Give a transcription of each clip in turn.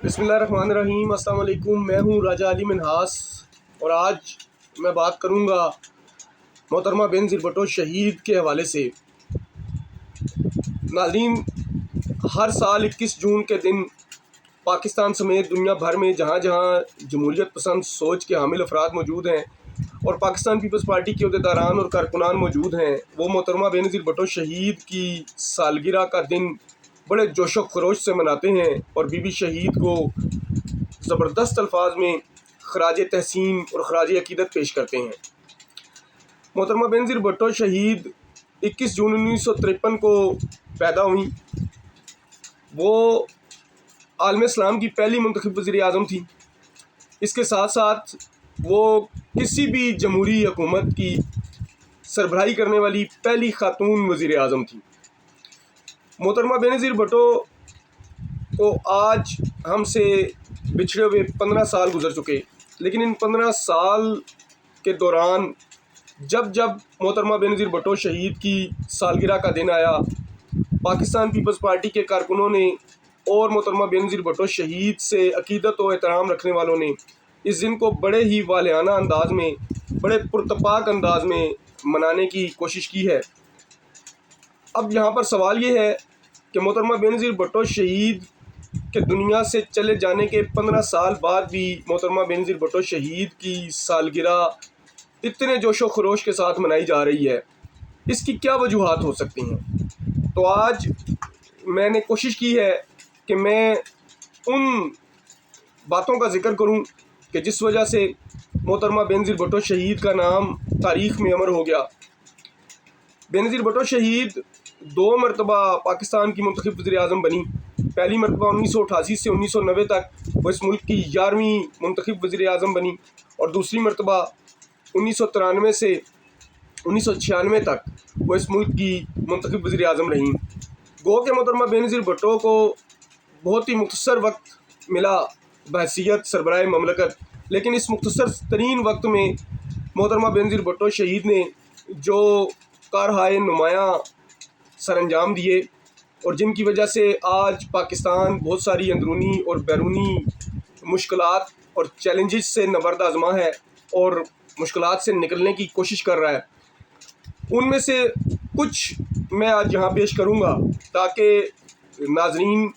بسم اللہ الرحمن الرحیم۔ السلام علیکم، میں ہوں راجہ علی منہاس اور آج میں بات کروں گا محترمہ بینظیر بھٹو شہید کے حوالے سے۔ ناظرین، ہر سال 21 جون کے دن پاکستان سمیت دنیا بھر میں جہاں جہاں جمہوریت پسند سوچ کے حامل افراد موجود ہیں اور پاکستان پیپلز پارٹی کے عہدیداران اور کارکنان موجود ہیں، وہ محترمہ بینظیر بھٹو شہید کی سالگرہ کا دن بڑے جوش و خروش سے مناتے ہیں اور بی بی شہید کو زبردست الفاظ میں خراج تحسین اور خراج عقیدت پیش کرتے ہیں۔ محترمہ بینظیر بھٹو شہید 21 جون 1953 کو پیدا ہوئیں۔ وہ عالم اسلام کی پہلی منتخب وزیر اعظم تھی۔ اس کے ساتھ ساتھ وہ کسی بھی جمہوری حکومت کی سربراہی کرنے والی پہلی خاتون وزیر اعظم تھی۔ محترمہ بینظیر بھٹو کو آج ہم سے بچھڑے ہوئے 15 سال گزر چکے، لیکن ان 15 سال کے دوران جب محترمہ بینظیر بھٹو شہید کی سالگرہ کا دن آیا، پاکستان پیپلز پارٹی کے کارکنوں نے اور محترمہ بینظیر بھٹو شہید سے عقیدت و احترام رکھنے والوں نے اس دن کو بڑے ہی والہانہ انداز میں، بڑے پرتپاک انداز میں منانے کی کوشش کی ہے۔ اب یہاں پر سوال یہ ہے کہ محترمہ بینظیر بھٹو شہید کے دنیا سے چلے جانے کے 15 سال بعد بھی محترمہ بینظیر بھٹو شہید کی سالگرہ اتنے جوش و خروش کے ساتھ منائی جا رہی ہے، اس کی کیا وجوہات ہو سکتی ہیں؟ تو آج میں نے کوشش کی ہے کہ میں ان باتوں کا ذکر کروں کہ جس وجہ سے محترمہ بینظیر بھٹو شہید کا نام تاریخ میں امر ہو گیا۔ بینظیر بھٹو شہید 2 مرتبہ پاکستان کی منتخب وزیر اعظم بنی۔ پہلی مرتبہ 1988 سے 1990 تک وہ اس ملک کی 11ویں منتخب وزیر اعظم بنی اور دوسری مرتبہ 1993 سے 1996 تک وہ اس ملک کی منتخب وزیر اعظم رہیں۔ گو کہ محترمہ بینظیر بھٹو کو بہت ہی مختصر وقت ملا بحیثیت سربراہ مملکت، لیکن اس مختصر ترین وقت میں محترمہ بینظیر بھٹو شہید نے جو کارہائے نمایاں سر انجام دیے اور جن کی وجہ سے آج پاکستان بہت ساری اندرونی اور بیرونی مشکلات اور چیلنجز سے نبرد آزما ہے اور مشکلات سے نکلنے کی کوشش کر رہا ہے۔ ان میں سے کچھ میں آج یہاں پیش کروں گا تاکہ ناظرین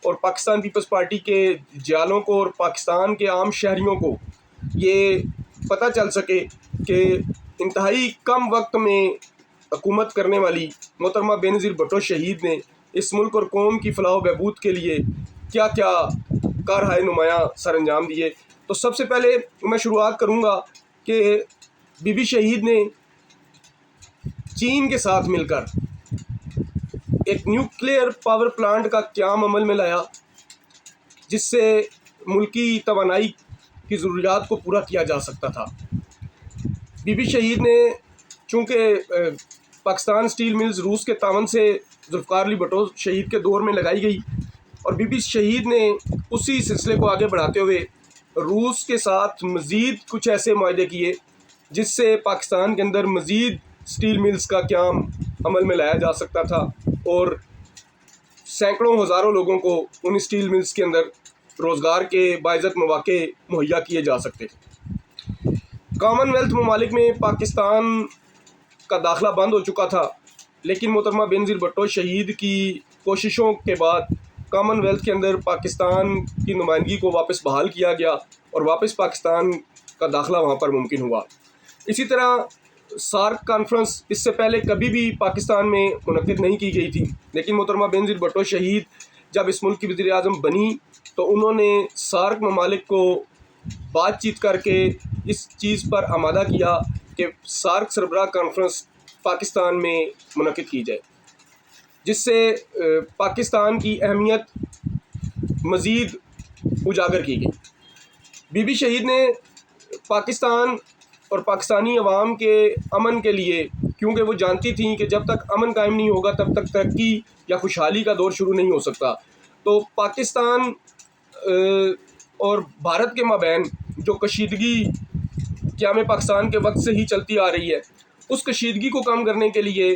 اور پاکستان پیپلز پارٹی کے جالوں کو اور پاکستان کے عام شہریوں کو یہ پتہ چل سکے کہ انتہائی کم وقت میں حکومت کرنے والی محترمہ بینظیر بھٹو شہید نے اس ملک اور قوم کی فلاح و بہبود کے لیے کیا کیا کارہائے نمایاں سر انجام دیے۔ تو سب سے پہلے میں شروعات کروں گا کہ بی بی شہید نے چین کے ساتھ مل کر ایک نیوکلیئر پاور پلانٹ کا قیام عمل میں لایا، جس سے ملکی توانائی کی ضروریات کو پورا کیا جا سکتا تھا۔ بی بی شہید نے چونکہ پاکستان سٹیل ملز روس کے تعاون سے ذوالفقار علی بھٹو شہید کے دور میں لگائی گئی اور بی بی شہید نے اسی سلسلے کو آگے بڑھاتے ہوئے روس کے ساتھ مزید کچھ ایسے معاہدے کیے جس سے پاکستان کے اندر مزید سٹیل ملز کا قیام عمل میں لایا جا سکتا تھا اور سینکڑوں ہزاروں لوگوں کو ان سٹیل ملز کے اندر روزگار کے باعزت مواقع مہیا کیے جا سکتے تھے۔ کامن ویلتھ ممالک میں پاکستان کا داخلہ بند ہو چکا تھا، لیکن محترمہ بینظیر بھٹو شہید کی کوششوں کے بعد کامن ویلتھ کے اندر پاکستان کی نمائندگی کو واپس بحال کیا گیا اور واپس پاکستان کا داخلہ وہاں پر ممکن ہوا۔ اسی طرح سارک کانفرنس اس سے پہلے کبھی بھی پاکستان میں منعقد نہیں کی گئی تھی، لیکن محترمہ بینظیر بھٹو شہید جب اس ملک کی وزیر اعظم بنی تو انہوں نے سارک ممالک کو بات چیت کر کے اس چیز پر آمادہ کیا کہ سارک سربراہ کانفرنس پاکستان میں منعقد کی جائے، جس سے پاکستان کی اہمیت مزید اجاگر کی گئی۔ بی بی شہید نے پاکستان اور پاکستانی عوام کے امن کے لیے، کیونکہ وہ جانتی تھیں کہ جب تک امن قائم نہیں ہوگا تب تک ترقی یا خوشحالی کا دور شروع نہیں ہو سکتا، تو پاکستان اور بھارت کے مابین جو کشیدگی قیام پاکستان کے وقت سے ہی چلتی آ رہی ہے، اس کشیدگی کو کم کرنے کے لیے،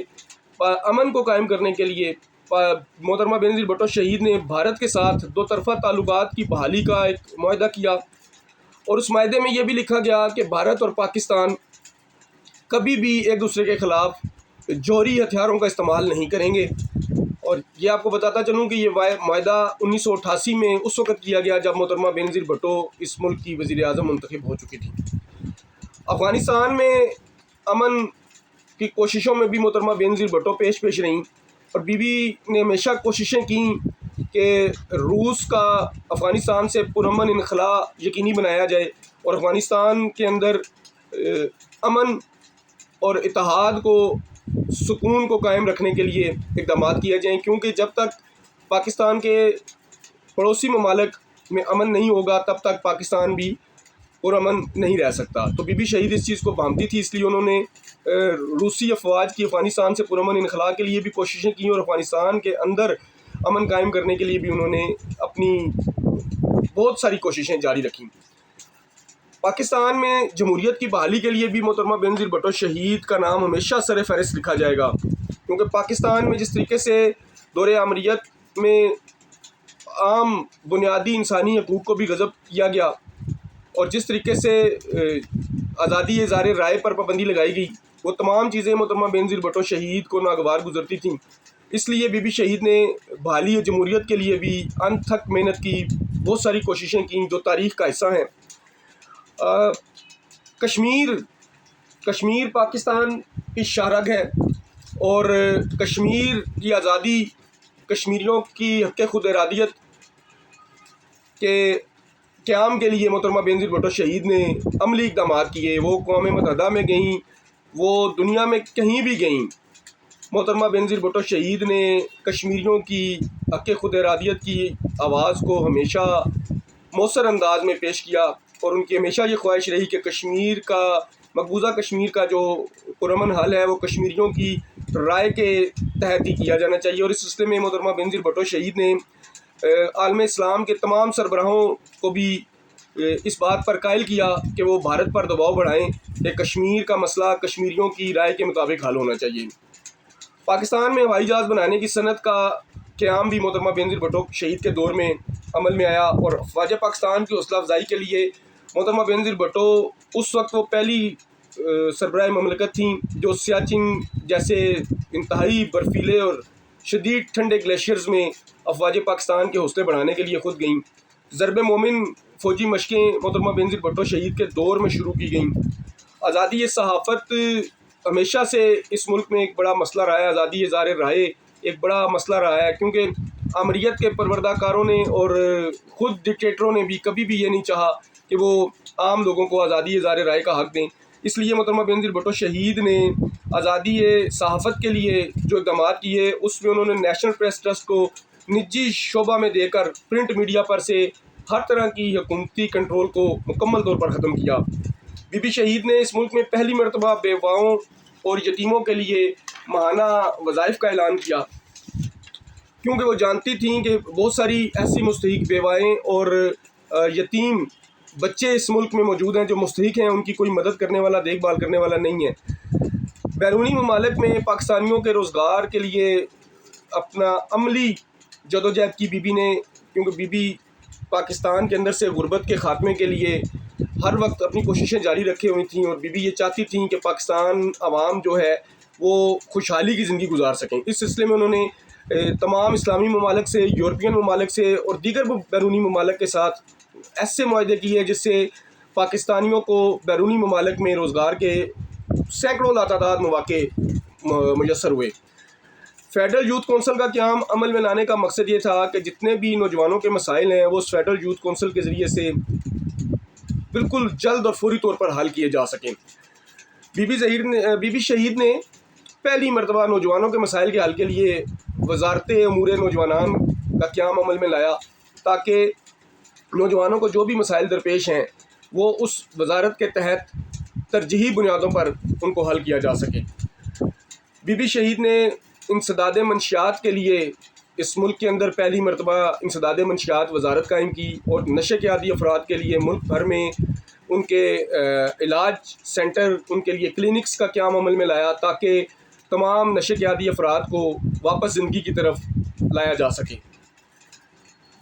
امن کو قائم کرنے کے لیے محترمہ بینظیر بھٹو شہید نے بھارت کے ساتھ دو طرفہ تعلقات کی بحالی کا ایک معاہدہ کیا، اور اس معاہدے میں یہ بھی لکھا گیا کہ بھارت اور پاکستان کبھی بھی ایک دوسرے کے خلاف جوہری ہتھیاروں کا استعمال نہیں کریں گے۔ اور یہ آپ کو بتاتا چلوں کہ یہ معاہدہ 1988 میں اس وقت کیا گیا جب محترمہ بینظیر بھٹو اس ملک کی وزیر اعظم منتخب ہو چکی تھی۔ افغانستان میں امن کی کوششوں میں بھی محترمہ بینظیر بھٹو پیش رہیں، اور بی بی نے ہمیشہ کوششیں کیں کہ روس کا افغانستان سے پرامن انخلاء یقینی بنایا جائے اور افغانستان کے اندر امن اور اتحاد کو، سکون کو قائم رکھنے کے لیے اقدامات کیے جائیں، کیونکہ جب تک پاکستان کے پڑوسی ممالک میں امن نہیں ہوگا تب تک پاکستان بھی پرامن نہیں رہ سکتا۔ تو بی بی شہید اس چیز کو بھانپتی تھی، اس لیے انہوں نے روسی افواج کی افغانستان سے پرامن انخلاء کے لیے بھی کوششیں کیں، اور افغانستان کے اندر امن قائم کرنے کے لیے بھی انہوں نے اپنی بہت ساری کوششیں جاری رکھیں۔ پاکستان میں جمہوریت کی بحالی کے لیے بھی محترمہ بینظیر بھٹو شہید کا نام ہمیشہ سر فہرست لکھا جائے گا، کیونکہ پاکستان میں جس طریقے سے دور آمریت میں عام بنیادی انسانی حقوق کو بھی غصب کیا گیا، اور جس طریقے سے آزادی اظہار رائے پر پابندی لگائی گئی، وہ تمام چیزیں محترمہ بینظیر بھٹو شہید کو ناگوار گزرتی تھیں۔ اس لیے بی بی شہید نے بحالی جمہوریت کے لیے بھی انتھک محنت کی، بہت ساری کوششیں کیں جو تاریخ کا حصہ ہیں۔ کشمیر پاکستان کی شاہ رگ ہے، اور کشمیر کی آزادی، کشمیریوں کی حق خود ارادیت کے قیام کے لیے محترمہ بینظیر بھٹو شہید نے عملی اقدامات کیے۔ وہ اقوام متحدہ میں گئیں، وہ دنیا میں کہیں بھی گئیں، محترمہ بینظیر بھٹو شہید نے کشمیریوں کی حق خود ارادیت کی آواز کو ہمیشہ مؤثر انداز میں پیش کیا، اور ان کی ہمیشہ یہ خواہش رہی کہ کشمیر کا، مقبوضہ کشمیر کا جو پرامن حل ہے وہ کشمیریوں کی رائے کے تحت ہی کیا جانا چاہیے۔ اور اس سلسلے میں محترمہ بینظیر بھٹو شہید نے عالم اسلام کے تمام سربراہوں کو بھی اس بات پر قائل کیا کہ وہ بھارت پر دباؤ بڑھائیں کہ کشمیر کا مسئلہ کشمیریوں کی رائے کے مطابق حل ہونا چاہیے۔ پاکستان میں ہوائی جہاز بنانے کی صنعت کا قیام بھی محترمہ بینظیر بھٹو شہید کے دور میں عمل میں آیا، اور افواج پاکستان کی حوصلہ افزائی کے لیے محترمہ بینظیر بھٹو اس وقت وہ پہلی سربراہ مملکت تھیں جو سیاچن جیسے انتہائی برفیلے اور شدید ٹھنڈے گلیشیئرز میں افواج پاکستان کے حوصلے بڑھانے کے لیے خود گئیں۔ ضرب مومن فوجی مشقیں محترمہ بینظیر بھٹو شہید کے دور میں شروع کی گئیں۔ آزادی صحافت ہمیشہ سے اس ملک میں ایک بڑا مسئلہ رہا ہے، آزادی اظہار رائے ایک بڑا مسئلہ رہا ہے، کیونکہ آمریت کے پروردہ کاروں نے اور خود ڈکٹیٹروں نے بھی کبھی بھی یہ نہیں چاہا کہ وہ عام لوگوں کو آزادی اظہار رائے کا حق دیں۔ اس لیے محترمہ بینظیر بھٹو شہید نے آزادی صحافت کے لیے جو اقدامات کیے، اس میں انہوں نے نیشنل پریس ٹرسٹ کو نجی شعبہ میں دے کر پرنٹ میڈیا پر سے ہر طرح کی حکومتی کنٹرول کو مکمل طور پر ختم کیا۔ بی بی شہید نے اس ملک میں پہلی مرتبہ بیواؤں اور یتیموں کے لیے ماہانہ وظائف کا اعلان کیا، کیونکہ وہ جانتی تھیں کہ بہت ساری ایسی مستحق بیوائیں اور یتیم بچے اس ملک میں موجود ہیں جو مستحق ہیں، ان کی کوئی مدد کرنے والا، دیکھ بھال کرنے والا نہیں ہے۔ بیرونی ممالک میں پاکستانیوں کے روزگار کے لیے اپنا عملی جدوجہد کی بی بی نے، کیونکہ بی بی پاکستان کے اندر سے غربت کے خاتمے کے لیے ہر وقت اپنی کوششیں جاری رکھے ہوئی تھیں، اور بی بی یہ چاہتی تھیں کہ پاکستان عوام جو ہے وہ خوشحالی کی زندگی گزار سکیں۔ اس سلسلے میں انہوں نے تمام اسلامی ممالک سے، یورپین ممالک سے اور دیگر بیرونی ممالک کے ساتھ ایسے معاہدے کیے جس سے پاکستانیوں کو بیرونی ممالک میں روزگار کے سینکڑوں لاتعداد مواقع میسر ہوئے۔ فیڈرل یوتھ کونسل کا قیام عمل میں لانے کا مقصد یہ تھا کہ جتنے بھی نوجوانوں کے مسائل ہیں وہ فیڈرل یوتھ کونسل کے ذریعے سے بالکل جلد اور فوری طور پر حل کیے جا سکیں۔ بی بی شہید نے پہلی مرتبہ نوجوانوں کے مسائل کے حل کے لیے وزارت امور نوجوانان کا قیام عمل میں لایا، تاکہ نوجوانوں کو جو بھی مسائل درپیش ہیں وہ اس وزارت کے تحت ترجیحی بنیادوں پر ان کو حل کیا جا سکے۔ بی بی شہید نے انسداد منشیات کے لیے اس ملک کے اندر پہلی مرتبہ انسداد منشیات وزارت قائم کی، اور نشے کے عادی افراد کے لیے ملک بھر میں ان کے علاج سینٹر، ان کے لیے کلینکس کا قیام عمل میں لایا، تاکہ تمام نشے قیادی افراد کو واپس زندگی کی طرف لایا جا سکے۔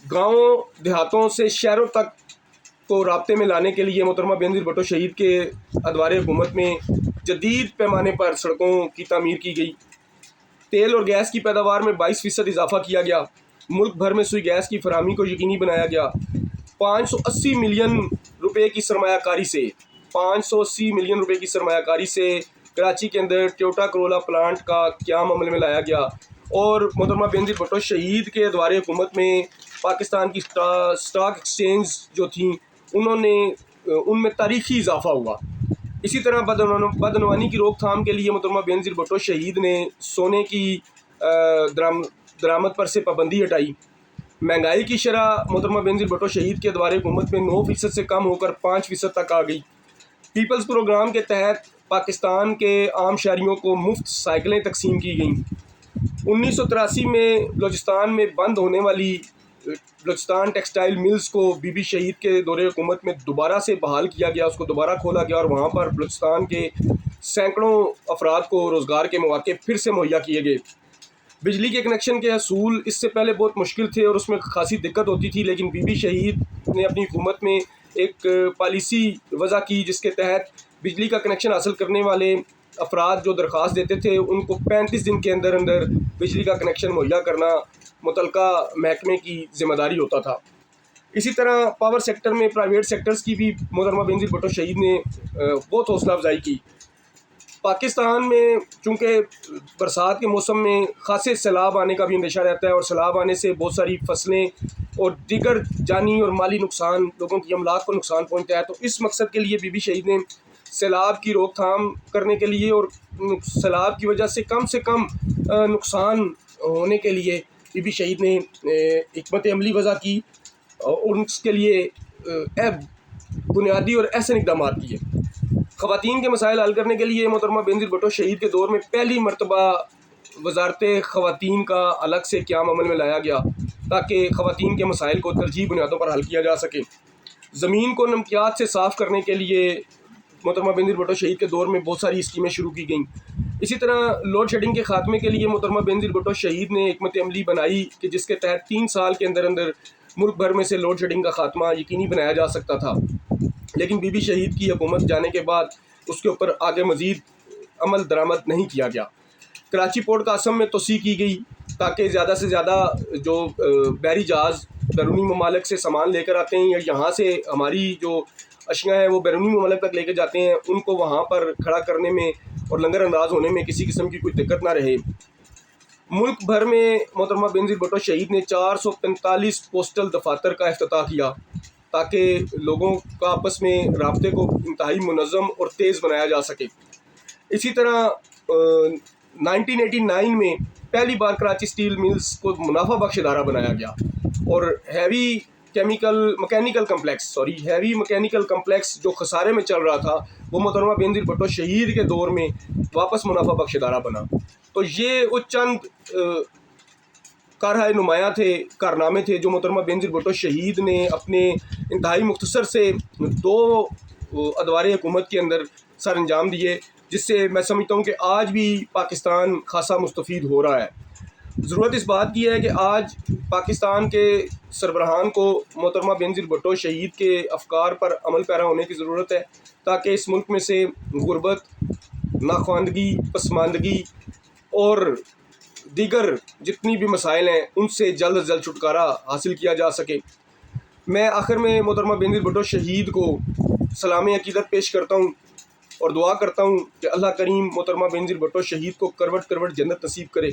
گاؤں دیہاتوں سے شہروں تک کو رابطے میں لانے کے لیے محترمہ بے نظیر بھٹو شہید کے ادوار حکومت میں جدید پیمانے پر سڑکوں کی تعمیر کی گئی۔ تیل اور گیس کی پیداوار میں 22% اضافہ کیا گیا۔ ملک بھر میں سوئی گیس کی فراہمی کو یقینی بنایا گیا۔ 580 ملین روپے کی سرمایہ کاری سے کراچی کے اندر ٹویوٹا کرولا پلانٹ کا قیام عمل میں لایا گیا، اور محترمہ بے نظیر بھٹو شہید کے ادوار حکومت میں پاکستان کی اسٹاک ایکسچینج جو تھیں ان میں تاریخی اضافہ ہوا۔ اسی طرح بدعنوانی کی روک تھام کے لیے محترمہ بے نظیر بھٹو شہید نے سونے کی درآمد پر سے پابندی ہٹائی۔ مہنگائی کی شرح محترمہ بے نظیر بھٹو شہید کے ادوار حکومت میں 9% سے کم ہو کر 5% تک آ گئی۔ پیپلز پروگرام کے تحت پاکستان کے عام شہریوں کو مفت سائیکلیں تقسیم کی گئیں۔ 1983 میں بلوچستان میں بند ہونے والی بلوچستان ٹیکسٹائل ملز کو بی بی شہید کے دور حکومت میں دوبارہ سے بحال کیا گیا، اس کو دوبارہ کھولا گیا، اور وہاں پر بلوچستان کے سینکڑوں افراد کو روزگار کے مواقع پھر سے مہیا کیے گئے۔ بجلی کے کنیکشن کے حصول اس سے پہلے بہت مشکل تھے اور اس میں خاصی دقت ہوتی تھی، لیکن بی بی شہید نے اپنی حکومت میں ایک پالیسی وضع کی جس کے تحت بجلی کا کنیکشن حاصل کرنے والے افراد جو درخواست دیتے تھے ان کو 35 دن کے اندر بجلی کا کنیکشن مہیا کرنا متعلقہ محکمے کی ذمہ داری ہوتا تھا۔ اسی طرح پاور سیکٹر میں پرائیویٹ سیکٹرز کی بھی محترمہ بے نظیر بھٹو شہید نے بہت حوصلہ افزائی کی۔ پاکستان میں چونکہ برسات کے موسم میں خاصے سیلاب آنے کا بھی اندیشہ رہتا ہے، اور سیلاب آنے سے بہت ساری فصلیں اور دیگر جانی اور مالی نقصان، لوگوں کی املاک کو نقصان پہنچتا ہے، تو اس مقصد کے لیے بی بی شہید نے سیلاب کی روک تھام کرنے کے لیے اور سیلاب کی وجہ سے کم نقصان ہونے کے لیے بی بی شہید نے حکمت عملی وضع کی اور اس کے لیے بنیادی اور احسن اقدامات کیے۔ خواتین کے مسائل حل کرنے کے لیے محترمہ بے نظیر بھٹو شہید کے دور میں پہلی مرتبہ وزارت خواتین کا الگ سے قیام عمل میں لایا گیا تاکہ خواتین کے مسائل کو ترجیحی بنیادوں پر حل کیا جا سکے۔ زمین کو نمکیات سے صاف کرنے کے لیے محترمہ بے نظیر بھٹو شہید کے دور میں بہت ساری اسکیمیں شروع کی گئیں۔ اسی طرح لوڈ شیڈنگ کے خاتمے کے لیے محترمہ بے نظیر بھٹو شہید نے حکمت عملی بنائی کہ جس کے تحت 3 سال کے اندر ملک بھر میں سے لوڈ شیڈنگ کا خاتمہ یقینی بنایا جا سکتا تھا، لیکن بی بی شہید کی حکومت جانے کے بعد اس کے اوپر آگے مزید عمل درآمد نہیں کیا گیا۔ کراچی پورٹ قاسم میں توسیع کی گئی تاکہ زیادہ سے زیادہ جو بحری جہاز بیرونی ممالک سے سامان لے کر آتے ہیں یا یہاں سے ہماری جو اشیاء ہیں وہ بیرونی ممالک تک لے کے جاتے ہیں ان کو وہاں پر کھڑا کرنے میں اور لنگر انداز ہونے میں کسی قسم کی کوئی دقت نہ رہے۔ ملک بھر میں محترمہ بے نظیر بھٹو شہید نے 445 پوسٹل دفاتر کا افتتاح کیا تاکہ لوگوں کا آپس میں رابطے کو انتہائی منظم اور تیز بنایا جا سکے۔ اسی طرح 1989 میں پہلی بار کراچی سٹیل ملز کو منافع بخش ادارہ بنایا گیا اور ہیوی مکینیکل کمپلیکس جو خسارے میں چل رہا تھا وہ محترمہ بے نظیر بھٹو شہید کے دور میں واپس منافع بخش ادارہ بنا۔ تو یہ وہ چند کارنامے تھے جو محترمہ بے نظیر بھٹو شہید نے اپنے انتہائی مختصر سے 2 ادوار حکومت کے اندر سر انجام دیے، جس سے میں سمجھتا ہوں کہ آج بھی پاکستان خاصا مستفید ہو رہا ہے۔ ضرورت اس بات کی ہے کہ آج پاکستان کے سربراہان کو محترمہ بے نظیر بھٹو شہید کے افکار پر عمل پیرا ہونے کی ضرورت ہے تاکہ اس ملک میں سے غربت، ناخواندگی، پسماندگی اور دیگر جتنی بھی مسائل ہیں ان سے جلد از جلد چھٹکارا حاصل کیا جا سکے۔ میں آخر میں محترمہ بے نظیر بھٹو شہید کو سلام عقیدت پیش کرتا ہوں اور دعا کرتا ہوں کہ اللہ کریم محترمہ بے نظیر بھٹو شہید کو کروٹ کروٹ جنت نصیب کرے،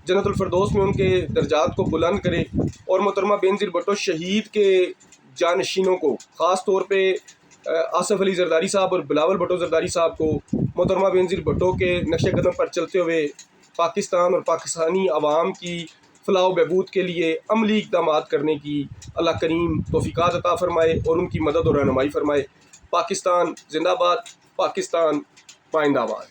جنت الفردوس میں ان کے درجات کو بلند کرے، اور محترمہ بے نظیر بھٹو شہید کے جانشینوں کو خاص طور پہ آصف علی زرداری صاحب اور بلاول بھٹو زرداری صاحب کو محترمہ بے نظیر بھٹو کے نقش قدم پر چلتے ہوئے پاکستان اور پاکستانی عوام کی فلاح و بہبود کے لیے عملی اقدامات کرنے کی اللہ کریم توفیقات عطا فرمائے اور ان کی مدد اور رہنمائی فرمائے۔ پاکستان زندہ باد، پاکستان پائندہ باد۔